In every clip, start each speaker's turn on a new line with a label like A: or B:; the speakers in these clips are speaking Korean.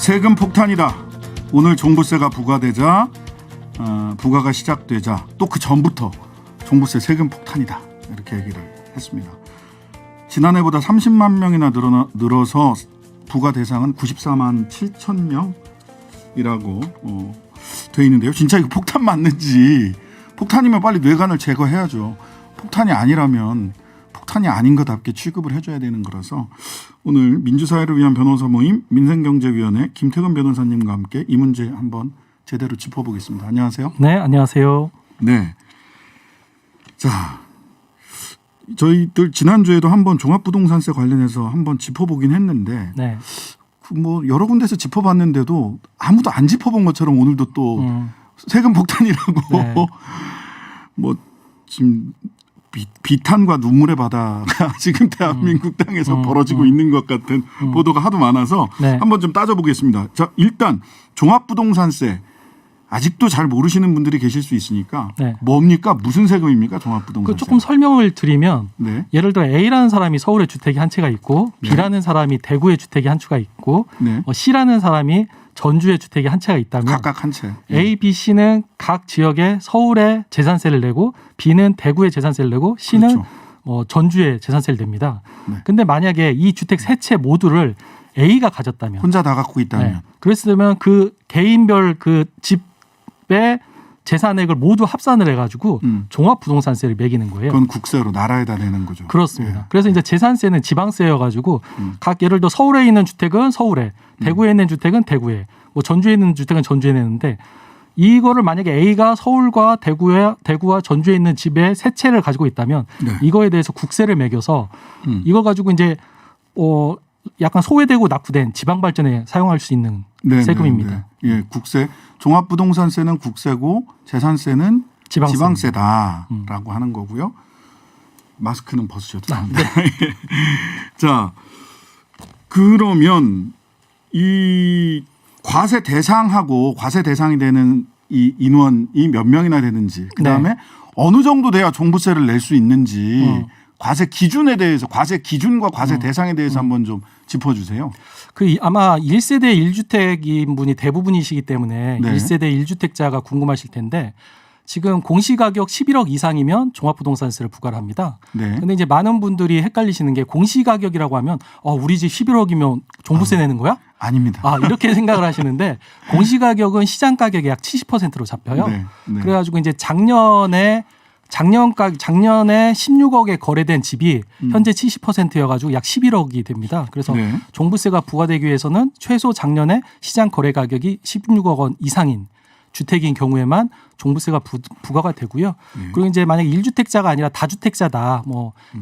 A: 세금 폭탄이다. 오늘 종부세가 부과되자 부과가 시작되자 또 그 전부터 종부세 세금 폭탄이다. 이렇게 얘기를 했습니다. 지난해보다 30만 명이나 늘어서 부과 대상은 94만 7천 명이라고 돼 있는데요. 진짜 이거 폭탄 맞는지, 폭탄이면 빨리 뇌관을 제거해야죠. 폭탄이 아니라면 폭탄이 아닌 것답게 취급을 해줘야 되는 거라서 오늘 민주사회를 위한 변호사 모임 민생경제위원회 김태근 변호사님과 함께 이 문제 한번 제대로 짚어보겠습니다. 안녕하세요.
B: 네, 안녕하세요.
A: 네. 자, 저희들 지난주에도 한번 종합부동산세 관련해서 한번 짚어보긴 했는데
B: 네.
A: 뭐 여러 군데서 짚어봤는데도 아무도 안 짚어본 것처럼 오늘도 또 세금 폭탄이라고
B: 네.
A: 뭐 지금 비탄과 눈물의 바다가 지금 대한민국 땅에서 벌어지고 있는 것 같은 보도가 하도 많아서
B: 네.
A: 한번 좀 따져보겠습니다. 자, 일단 종합부동산세 아직도 잘 모르시는 분들이 계실 수 있으니까
B: 네.
A: 뭡니까? 무슨 세금입니까? 종합부동산세.
B: 조금 설명을 드리면
A: 네.
B: 예를 들어 A라는 사람이 서울에 주택이 한 채가 있고
A: 네.
B: B라는 사람이 대구에 주택이 한 채가 있고
A: 네.
B: C라는 사람이 전주에 주택이 한 채가 있다면
A: 각각 한 채.
B: A, B, C는 각 지역에 서울에 재산세를 내고 B는 대구에 재산세를 내고 C는
A: 그렇죠.
B: 전주에 재산세를 냅니다.
A: 네.
B: 근데 만약에 이 주택 세 채 모두를 A가 가졌다면
A: 혼자 다 갖고 있다면.
B: 네. 그랬으면 그 개인별 그 집의 재산액을 모두 합산을 해가지고 종합부동산세를 매기는 거예요.
A: 그건 국세로 나라에다 내는 거죠.
B: 그렇습니다.
A: 네.
B: 그래서 이제 재산세는 지방세여가지고 각 예를 들어 서울에 있는 주택은 서울에, 대구에 있는 주택은 대구에, 뭐 전주에 있는 주택은 전주에 내는데 이거를 만약에 A가 서울과 대구와 전주에 있는 집에 세 채를 가지고 있다면
A: 네.
B: 이거에 대해서 국세를 매겨서 이거 가지고 이제 약간 소외되고 낙후된 지방 발전에 사용할 수 있는
A: 네,
B: 세금입니다.
A: 네, 네. 예, 국세 종합부동산세는 국세고 재산세는 지방세다라고 하는 거고요. 마스크는 벗으셔도 됩니다. 네. 자, 그러면 이 과세 대상하고 과세 대상이 되는 이 인원이 몇 명이나 되는지, 그 다음에
B: 네.
A: 어느 정도 돼야 종부세를 낼 수 있는지 과세 기준에 대해서, 과세 기준과 과세 대상에 대해서 한번 좀 짚어주세요.
B: 아마 1세대 1주택인 분이 대부분이시기 때문에
A: 네.
B: 1세대 1주택자가 궁금하실 텐데 지금 공시가격 11억 이상이면 종합부동산세를 부과를 합니다.
A: 네.
B: 근데 이제 많은 분들이 헷갈리시는 게 공시가격이라고 하면 우리 집 11억이면 종부세 내는 거야?
A: 아닙니다.
B: 이렇게 생각을 하시는데 공시가격은 시장 가격의 약 70%로 잡혀요.
A: 네, 네.
B: 그래가지고 이제 작년에 16억에 거래된 집이 현재 70%여가지고 약 11억이 됩니다. 그래서
A: 네.
B: 종부세가 부과되기 위해서는 최소 작년에 시장 거래 가격이 16억 원 이상인 주택인 경우에만 종부세가 부과가 되고요.
A: 네.
B: 그리고 이제 만약에 1주택자가 아니라 다주택자다.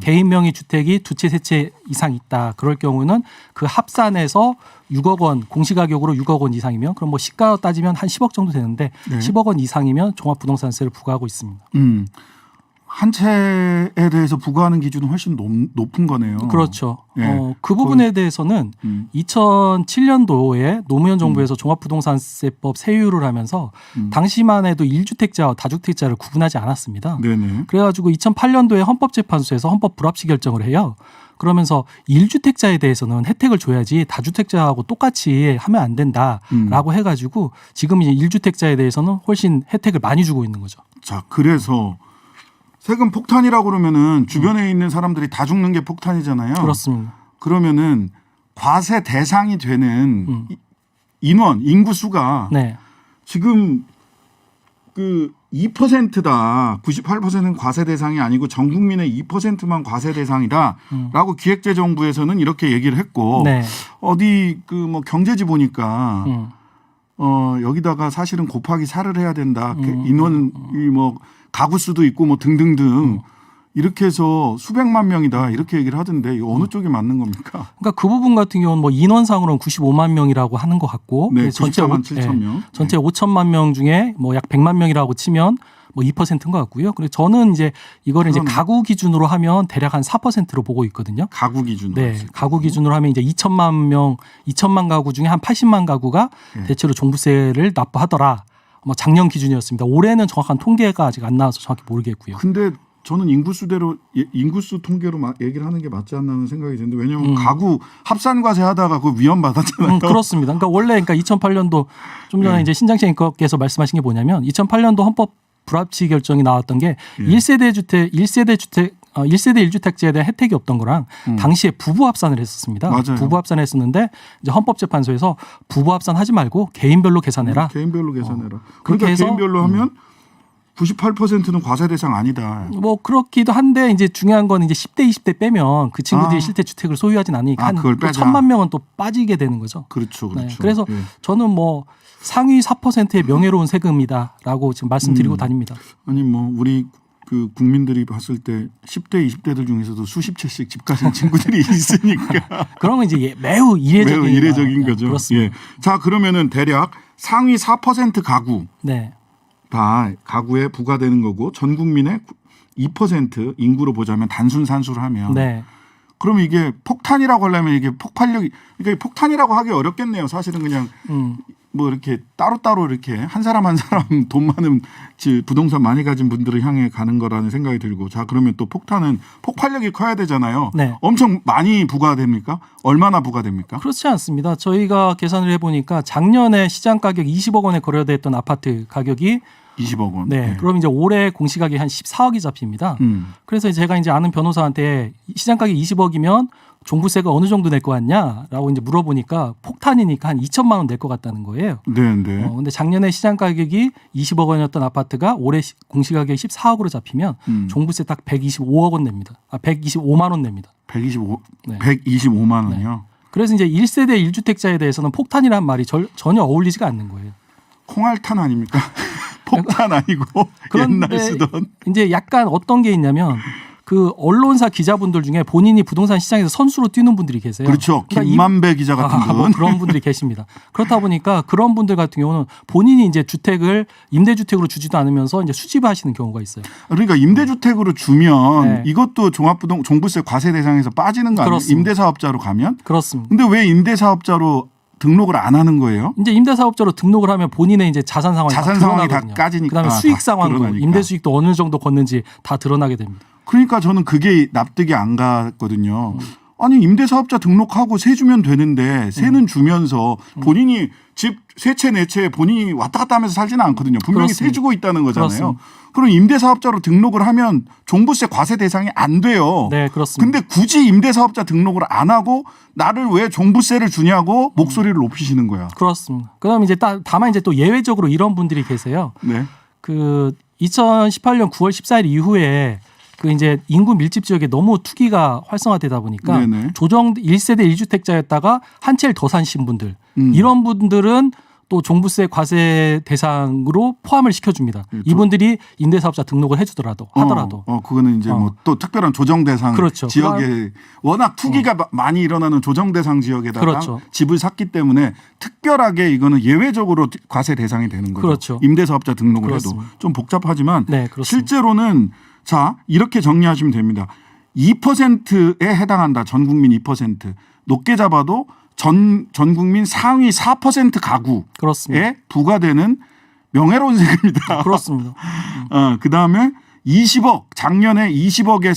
B: 개인 명의 주택이 두 채, 세 채 이상 있다. 그럴 경우는 그 합산해서 6억 원, 공시가격으로 6억 원 이상이면 그럼 시가 따지면 한 10억 정도 되는데
A: 네.
B: 10억 원 이상이면 종합부동산세를 부과하고 있습니다.
A: 한 채에 대해서 부과하는 기준은 훨씬 높은 거네요.
B: 그렇죠.
A: 네.
B: 그 부분에 대해서는 2007년도에 노무현 정부에서 종합부동산세법 세율을 하면서 당시만 해도 1주택자와 다주택자를 구분하지 않았습니다.
A: 네네.
B: 그래가지고 2008년도에 헌법재판소에서 헌법 불합치 결정을 해요. 그러면서 1주택자에 대해서는 혜택을 줘야지 다주택자하고 똑같이 하면 안 된다라고 해가지고 지금 이제 1주택자에 대해서는 훨씬 혜택을 많이 주고 있는 거죠.
A: 자, 그래서 세금 폭탄이라고 그러면은 주변에 있는 사람들이 다 죽는 게 폭탄이잖아요.
B: 그렇습니다.
A: 그러면은 과세 대상이 되는 인구 수가
B: 네.
A: 지금 그 2%다. 98%는 과세 대상이 아니고 전 국민의 2%만 과세 대상이다라고 기획재정부에서는 이렇게 얘기를 했고
B: 네.
A: 어디 경제지 보니까 여기다가 사실은 곱하기 4를 해야 된다. 인원이 가구 수도 있고 등등등 이렇게 해서 수백만 명이다 이렇게 얘기를 하던데 이거 어느 쪽이 맞는 겁니까?
B: 그러니까 그 부분 같은 경우는 인원상으로는 95만 명이라고 하는 것 같고
A: 네,
B: 전체
A: 94만 7천 명.
B: 전체 5천만 명 중에 약 100만 명이라고 치면 2%인 것 같고요. 그리고 저는 이제 이거를 이제 가구 기준으로 하면 대략 한 4%로 보고 있거든요.
A: 가구 기준으로.
B: 네, 가구 기준으로 하면 이제 2천만 가구 중에 한 80만 가구가 대체로 종부세를 납부하더라. 작년 기준이었습니다. 올해는 정확한 통계가 아직 안 나와서 정확히 모르겠고요.
A: 근데 저는 인구수대로 인구수 통계로 얘기를 하는 게 맞지 않나 하는 생각이 드는데 왜냐하면 가구 합산과세 하다가 그 위헌 받았잖아요.
B: 그렇습니다. 그러니까 원래 2008년도 좀 전에 이제 신장채님께서 말씀하신 게 뭐냐면 2008년도 헌법 불합치 결정이 나왔던 게 1세대 주택 1세대 1주택제에 대한 혜택이 없던 거랑 당시에 부부 합산을 했었습니다.
A: 맞아요.
B: 부부 합산을 했었는데 이제 헌법재판소에서 부부 합산하지 말고 개인별로 계산해라.
A: 개인별로 계산해라.
B: 그렇게
A: 그러니까
B: 해서
A: 개인별로 하면 98%는 과세 대상 아니다.
B: 뭐 그렇기도 한데 이제 중요한 건 이제 10대 20대 빼면 그 친구들이 실제 주택을 소유하진 않으니까 한
A: 그걸 빼자.
B: 1,000만 명은 또 빠지게 되는 거죠.
A: 그렇죠.
B: 네, 그래서 저는 뭐 상위 4%의 명예로운 세금이다라고 지금 말씀드리고 다닙니다.
A: 아니 뭐 우리 그 국민들이 봤을 때 10대 20대들 중에서도 수십 채씩 집 가진 친구들이 있으니까
B: 그러면 이제 매우 이례적인
A: 거죠.
B: 그렇습니다.
A: 예. 자 그러면은 대략 상위 4% 가구
B: 네.
A: 다 가구에 부과되는 거고 전 국민의 2% 인구로 보자면 단순 산수를 하면
B: 네.
A: 그러면 이게 폭탄이라고 하려면 이게 폭발력이 그러니까 폭탄이라고 하기 어렵겠네요. 사실은 그냥 뭐 이렇게 따로따로 이렇게 한 사람 한 사람 돈 많은 부동산 많이 가진 분들을 향해 가는 거라는 생각이 들고 자 그러면 또 폭탄은 폭발력이 커야 되잖아요.
B: 네.
A: 엄청 많이 부과됩니까? 얼마나 부과됩니까?
B: 그렇지 않습니다. 저희가 계산을 해보니까 작년에 시장 가격 20억 원에 거래됐던 아파트 가격이
A: 20억 원.
B: 네. 그럼 이제 올해 공시가격이 한 14억이 잡힙니다. 그래서 제가 이제 아는 변호사한테 시장 가격이 20억이면 종부세가 어느 정도 낼 것 같냐라고 이제 물어보니까 폭탄이니까 한 2천만 원 낼 것 같다는 거예요.
A: 네, 네.
B: 근데 작년에 시장 가격이 20억 원이었던 아파트가 올해 공시가격이 14억으로 잡히면 종부세 딱 125억 원 냅니다. 125만 원 냅니다.
A: 125만 원이요.
B: 그래서 이제 1세대 1주택자에 대해서는 폭탄이라는 말이 전혀 어울리지가 않는 거예요.
A: 콩알탄 아닙니까? 폭탄 아니고 옛날 쓰던.
B: 이제 약간 어떤 게 있냐면 그 언론사 기자분들 중에 본인이 부동산 시장에서 선수로 뛰는 분들이 계세요.
A: 그렇죠.
B: 그러니까
A: 김만배 기자 같은 분.
B: 뭐 그런 분들이 계십니다. 그렇다 보니까 그런 분들 같은 경우는 본인이 이제 주택을 임대주택으로 주지도 않으면서 이제 수집하시는 경우가 있어요.
A: 그러니까 임대주택으로 주면
B: 네.
A: 이것도 종부세 과세 대상에서 빠지는 거 아니에요? 임대사업자로 가면?
B: 그렇습니다.
A: 근데 왜 임대사업자로 등록을 안 하는 거예요?
B: 이제 임대사업자로 등록을 하면 본인의 이제 자산 상황이
A: 다 까지니까.
B: 그다음에 수익 상황도
A: 드러나니까.
B: 임대 수익도 어느 정도 걷는지 다 드러나게 됩니다.
A: 그러니까 저는 그게 납득이 안 갔거든요. 아니 임대사업자 등록하고 세 주면 되는데 세는 주면서 본인이 집 세 채 네 채 본인이 왔다 갔다 하면서 살지는 않거든요. 분명히
B: 그렇습니다.
A: 세 주고 있다는 거잖아요.
B: 그렇습니다.
A: 그럼 임대사업자로 등록을 하면 종부세 과세 대상이 안 돼요.
B: 네, 그렇습니다.
A: 근데 굳이 임대사업자 등록을 안 하고 나를 왜 종부세를 주냐고 목소리를 높이시는 거야.
B: 그렇습니다. 그다음에 이제 다만 이제 또 예외적으로 이런 분들이 계세요.
A: 네.
B: 그 2018년 9월 14일 이후에 그 이제 인구 밀집 지역에 너무 투기가 활성화되다 보니까
A: 네네.
B: 1세대 1주택자였다가 한 채를 더 사신 분들 이런 분들은 또 종부세 과세 대상으로 포함을 시켜줍니다. 이분들이 임대사업자 등록을 해주더라도 하더라도.
A: 그거는 이제 뭐 또 특별한 조정 대상
B: 그렇죠.
A: 지역에 워낙 투기가 많이 일어나는 조정 대상 지역에다가
B: 그렇죠.
A: 집을 샀기 때문에 특별하게 이거는 예외적으로 과세 대상이 되는 거죠.
B: 그렇죠.
A: 임대사업자 등록을
B: 그렇습니다.
A: 해도 좀 복잡하지만
B: 네, 그렇습니다.
A: 실제로는 자 이렇게 정리하시면 됩니다. 2%에 해당한다. 전 국민 2%. 높게 잡아도 전 국민 상위 4% 가구에
B: 그렇습니다.
A: 부과되는 명예로운 세금이다.
B: 그렇습니다.
A: 그다음에 20억 작년에 20억에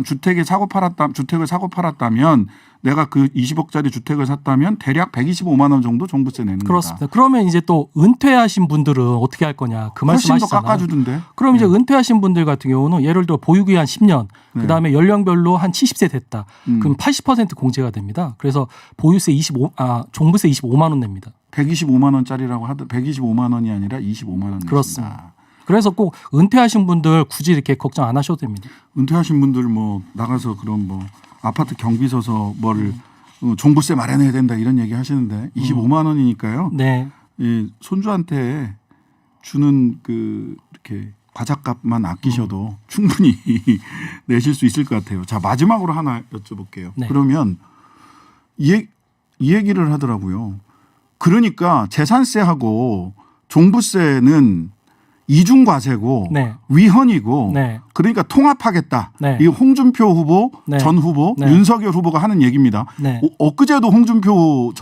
A: 주택을 사고 팔았다면 내가 그 20억짜리 주택을 샀다면 대략 125만 원 정도 종부세 내는
B: 그렇습니다.
A: 거다.
B: 그러면 이제 또 은퇴하신 분들은 어떻게 할 거냐 그
A: 훨씬 더
B: 말씀하시잖아요.
A: 깎아주던데.
B: 그럼 이제 은퇴하신 분들 같은 경우는 예를 들어 보유기한 10년, 그다음에 연령별로 한 70세 됐다. 그럼 80% 공제가 됩니다. 그래서 종부세 25만 원 냅니다.
A: 125만 원짜리라고 125만 원이 아니라 25만 원 냅니다.
B: 그렇습니다. 그래서 꼭 은퇴하신 분들 굳이 이렇게 걱정 안 하셔도 됩니다.
A: 은퇴하신 분들 뭐 나가서 그럼 뭐 아파트 경비 서서 종부세 마련해야 된다 이런 얘기 하시는데 25만 원이니까요.
B: 네.
A: 이 손주한테 주는 그 이렇게 과자값만 아끼셔도 충분히 내실 수 있을 것 같아요. 자 마지막으로 하나 여쭤볼게요.
B: 네.
A: 그러면 이 얘기를 하더라고요. 그러니까 재산세하고 종부세는 이중과세고
B: 네.
A: 위헌이고
B: 네.
A: 그러니까 통합하겠다.
B: 네.
A: 이 홍준표 후보,
B: 네.
A: 전 후보,
B: 네.
A: 윤석열 후보가 하는 얘기입니다.
B: 네.
A: 엊그제도 홍준표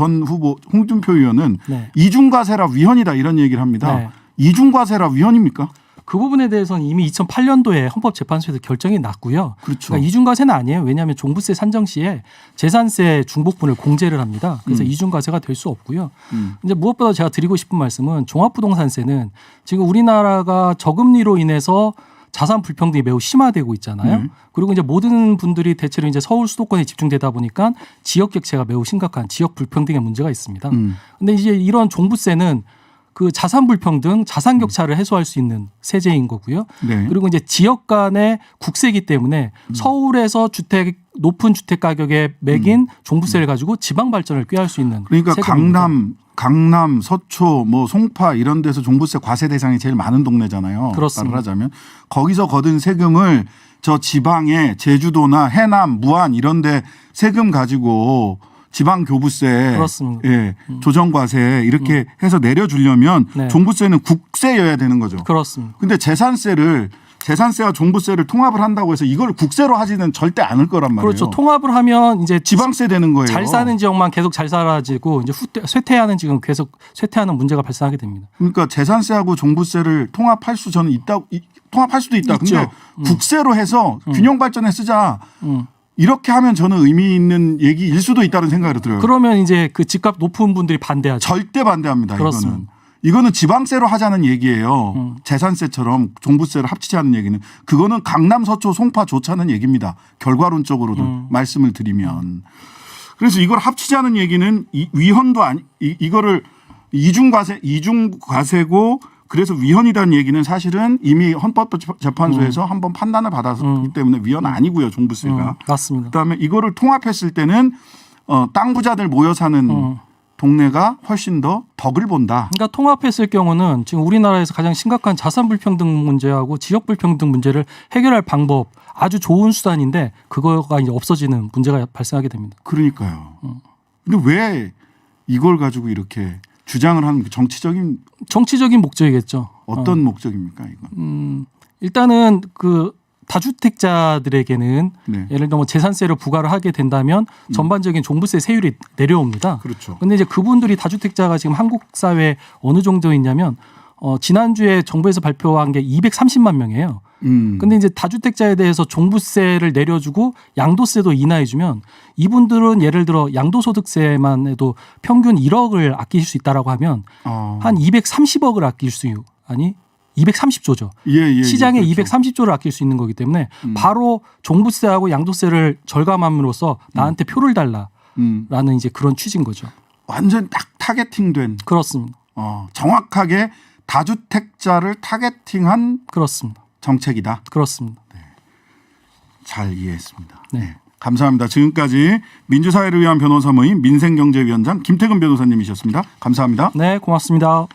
A: 의원은
B: 네.
A: 이중과세라 위헌이다 이런 얘기를 합니다.
B: 네.
A: 이중과세라 위헌입니까?
B: 그 부분에 대해서는 이미 2008년도에 헌법재판소에서 결정이 났고요.
A: 그렇죠.
B: 그러니까 이중과세는 아니에요. 왜냐하면 종부세 산정 시에 재산세 중복분을 공제를 합니다. 그래서 이중과세가 될 수 없고요. 이제 무엇보다 제가 드리고 싶은 말씀은 종합부동산세는 지금 우리나라가 저금리로 인해서 자산 불평등이 매우 심화되고 있잖아요. 그리고 이제 모든 분들이 대체로 이제 서울 수도권에 집중되다 보니까 지역 격차가 매우 심각한 지역 불평등의 문제가 있습니다. 근데 이제 이런 종부세는 그 자산 불평등, 자산 격차를 해소할 수 있는 세제인 거고요.
A: 네.
B: 그리고 이제 지역 간의 국세이기 때문에 서울에서 높은 주택 가격에 매긴 종부세를 가지고 지방 발전을 꾀할 수 있는
A: 그러니까
B: 세금입니다.
A: 강남, 서초, 뭐 송파 이런 데서 종부세 과세 대상이 제일 많은 동네잖아요.
B: 그렇습니다.
A: 말하자면 거기서 거둔 세금을 저 지방에 제주도나 해남, 무안 이런 데 세금 가지고 지방 교부세,
B: 그렇습니다.
A: 예, 조정과세 이렇게 해서 내려주려면
B: 네.
A: 종부세는 국세여야 되는 거죠.
B: 그렇습니다.
A: 근데 재산세와 종부세를 통합을 한다고 해서 이걸 국세로 하지는 절대 않을 거란 말이에요.
B: 그렇죠. 통합을 하면 이제
A: 지방세 되는 거예요.
B: 잘 사는 지역만 계속 잘 살아지고 이제 쇠퇴하는 지금 계속 쇠퇴하는 문제가 발생하게 됩니다.
A: 그러니까 재산세하고 종부세를 통합할 수도 있다.
B: 있죠.
A: 근데 국세로 해서 균형 발전에 쓰자. 이렇게 하면 저는 의미 있는 얘기일 수도 있다는 생각이 들어요.
B: 그러면 이제 그 집값 높은 분들이 반대하죠.
A: 절대 반대합니다.
B: 그렇습니다.
A: 이거는 지방세로 하자는 얘기예요. 재산세처럼 종부세를 합치자는 얘기는 그거는 강남, 서초, 송파 좋자는 얘기입니다. 결과론적으로도 말씀을 드리면. 그래서 이걸 합치자는 얘기는 위헌도 아니 이거를 이중과세고 그래서 위헌이라는 얘기는 사실은 이미 헌법재판소에서 한번 판단을 받았기 때문에 위헌 아니고요. 종부세가.
B: 맞습니다.
A: 그다음에 이거를 통합했을 때는 땅 부자들 모여 사는 동네가 훨씬 더 덕을 본다.
B: 그러니까 통합했을 경우는 지금 우리나라에서 가장 심각한 자산 불평등 문제하고 지역 불평등 문제를 해결할 방법 아주 좋은 수단인데 그거가 이제 없어지는 문제가 발생하게 됩니다.
A: 그러니까요. 근데 왜 이걸 가지고 이렇게 주장을 하는
B: 정치적인 목적이겠죠.
A: 어떤 목적입니까, 이건?
B: 일단은 그 다주택자들에게는
A: 네.
B: 예를 들어 뭐 재산세를 부과를 하게 된다면 전반적인 종부세 세율이 내려옵니다.
A: 그렇죠.
B: 근데 이제 그분들이 다주택자가 지금 한국 사회에 어느 정도 있냐면 지난주에 정부에서 발표한 게 230만 명이에요. 근데 이제 다주택자에 대해서 종부세를 내려주고 양도세도 인하해주면 이분들은 예를 들어 양도소득세만 해도 평균 1억을 아낄 수 있다라고 하면 한 230억을 아낄 수 230조죠.
A: 예,
B: 시장에
A: 그렇죠.
B: 230조를 아낄 수 있는 거기 때문에 바로 종부세하고 양도세를 절감함으로써 나한테 표를 달라라는 이제 그런 취지인 거죠.
A: 완전 딱 타겟팅된
B: 그렇습니다.
A: 정확하게 다주택자를 타겟팅한
B: 그렇습니다.
A: 정책이다.
B: 그렇습니다.
A: 잘 이해했습니다.
B: 네.
A: 네. 감사합니다. 지금까지 민주사회를 위한 변호사 모임 민생경제위원장 김태근 변호사님이셨습니다. 감사합니다.
B: 네, 고맙습니다.